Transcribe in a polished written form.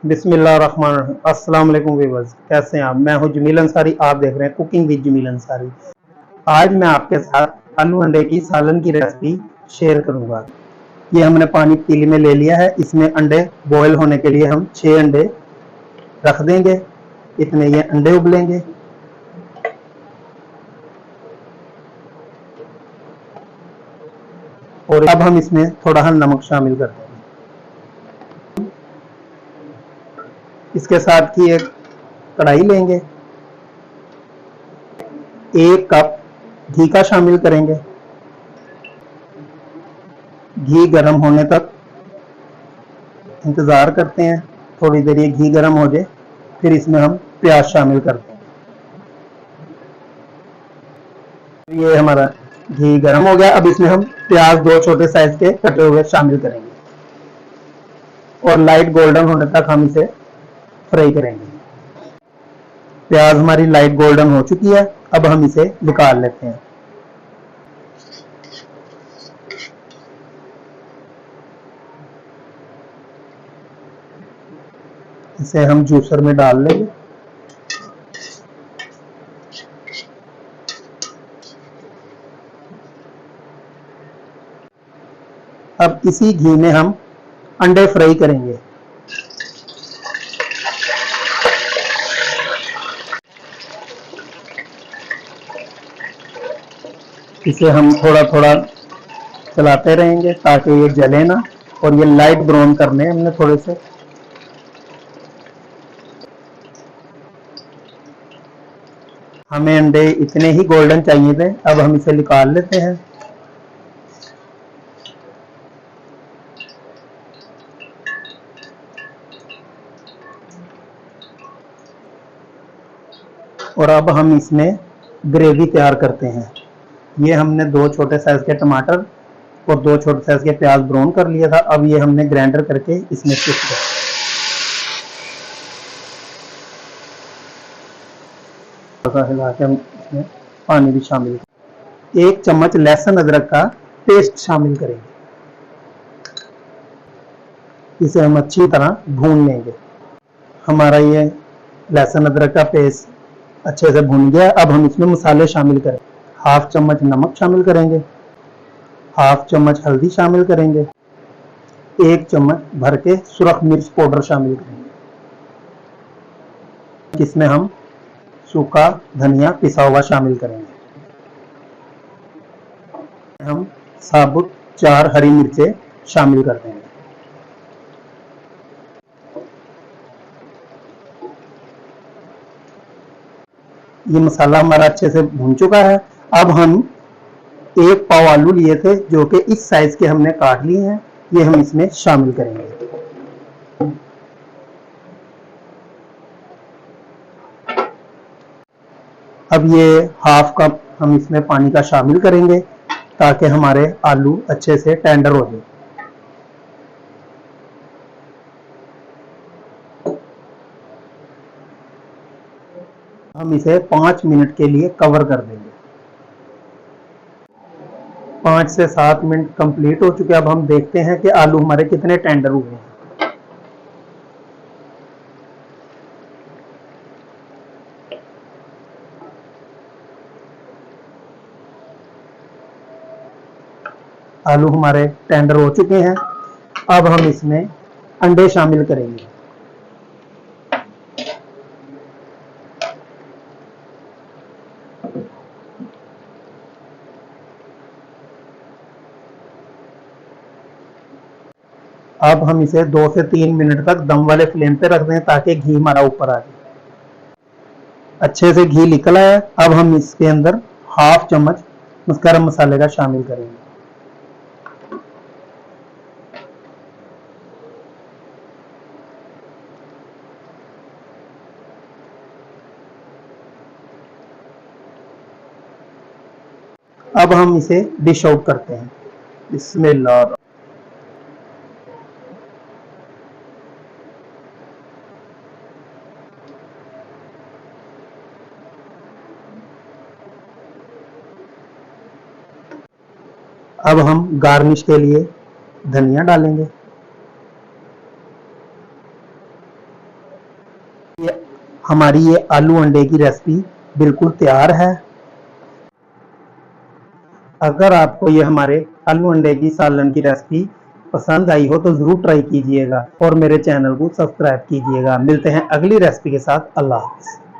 बिस्मिल्लाहिर्रहमानिर्रहीम। अस्सलाम वालेकुम व्यूअर्स, कैसे हैं आप? मैं हूं जमील अंसारी, आप देख रहे हैं कुकिंग विद जमील अंसारी। आज मैं आपके साथ आलू अंडे की सालन की रेसिपी शेयर करूंगा। ये हमने पानी पतीले में ले लिया है, इसमें अंडे बॉयल होने के लिए हम 6 अंडे रख देंगे। इतने ये अंडे उबलेंगे। और अब हम इसमें थोड़ा नमक शामिल कर देंगे। इसके साथ ही एक कढ़ाई लेंगे, 1 कप घी का शामिल करेंगे। घी गर्म होने तक इंतज़ार करते हैं। थोड़ी देर ये घी गर्म हो जाए, फिर इसमें हम प्याज शामिल करते हैं। ये हमारा घी गर्म हो गया। अब इसमें हम प्याज 2 छोटे साइज के कटे हुए शामिल करेंगे और लाइट गोल्डन होने तक हम इसे फ्राई करेंगे। प्याज हमारी लाइट गोल्डन हो चुकी है, अब हम इसे निकाल लेते हैं। इसे हम जूसर में डाल लेंगे। अब इसी घी में हम अंडे फ्राई करेंगे। इसे हम थोड़ा थोड़ा चलाते रहेंगे ताकि ये जले ना, और ये लाइट ब्राउन करने हमने थोड़े से। हमें अंडे इतने ही गोल्डन चाहिए थे। अब हम इसे निकाल लेते हैं। और अब हम इसमें ग्रेवी तैयार करते हैं। ये हमने 2 छोटे साइज के टमाटर और 2 छोटे साइज के प्याज ब्राउन कर लिया था। अब ये हमने ग्राइंडर करके इसमें शिफ्ट कर, हिला के हम इसमें पानी भी शामिल कर, 1 चम्मच लहसुन अदरक का पेस्ट शामिल करेंगे। इसे हम अच्छी तरह भून लेंगे। हमारा ये लहसुन अदरक का पेस्ट अच्छे से भून गया। अब हम इसमें मसाले शामिल करें। 1/2 चम्मच नमक शामिल करेंगे, 1/2 चम्मच हल्दी शामिल करेंगे, 1 चम्मच भर के सुरख मिर्च पाउडर शामिल करेंगे। इसमें हम सूखा धनिया पिसा हुआ शामिल करेंगे। हम साबुत 4 हरी मिर्चें शामिल कर देंगे। ये मसाला हमारा अच्छे से भून चुका है। अब हम 1 पाव आलू लिए थे जो कि इस साइज के हमने काट लिए हैं, ये हम इसमें शामिल करेंगे। अब ये 1/2 कप हम इसमें पानी का शामिल करेंगे ताकि हमारे आलू अच्छे से टेंडर हो जाए। हम इसे 5 मिनट के लिए कवर कर देंगे। 5 से 7 मिनट कंप्लीट हो चुके हैं। अब हम देखते हैं कि आलू हमारे कितने टेंडर हुए हैं। आलू हमारे टेंडर हो चुके हैं। अब हम इसमें अंडे शामिल करेंगे। अब हम इसे 2 से 3 मिनट तक दम वाले फ्लेम पे रख दें ताकि घी हमारा ऊपर आ जाए। अच्छे से घी निकला है। अब हम इसके अंदर 1/2 चम्मच गरम मसाले का शामिल करेंगे। अब हम इसे डिश आउट करते हैं। बिस्मिल्लाह। अब हम गार्निश के लिए धनिया डालेंगे। ये हमारी ये आलू अंडे की रेसिपी बिल्कुल तैयार है। अगर आपको ये हमारे आलू अंडे की सालन की रेसिपी पसंद आई हो तो ज़रूर ट्राई कीजिएगा और मेरे चैनल को सब्सक्राइब कीजिएगा। मिलते हैं अगली रेसिपी के साथ। अल्लाह हाफ़िज़।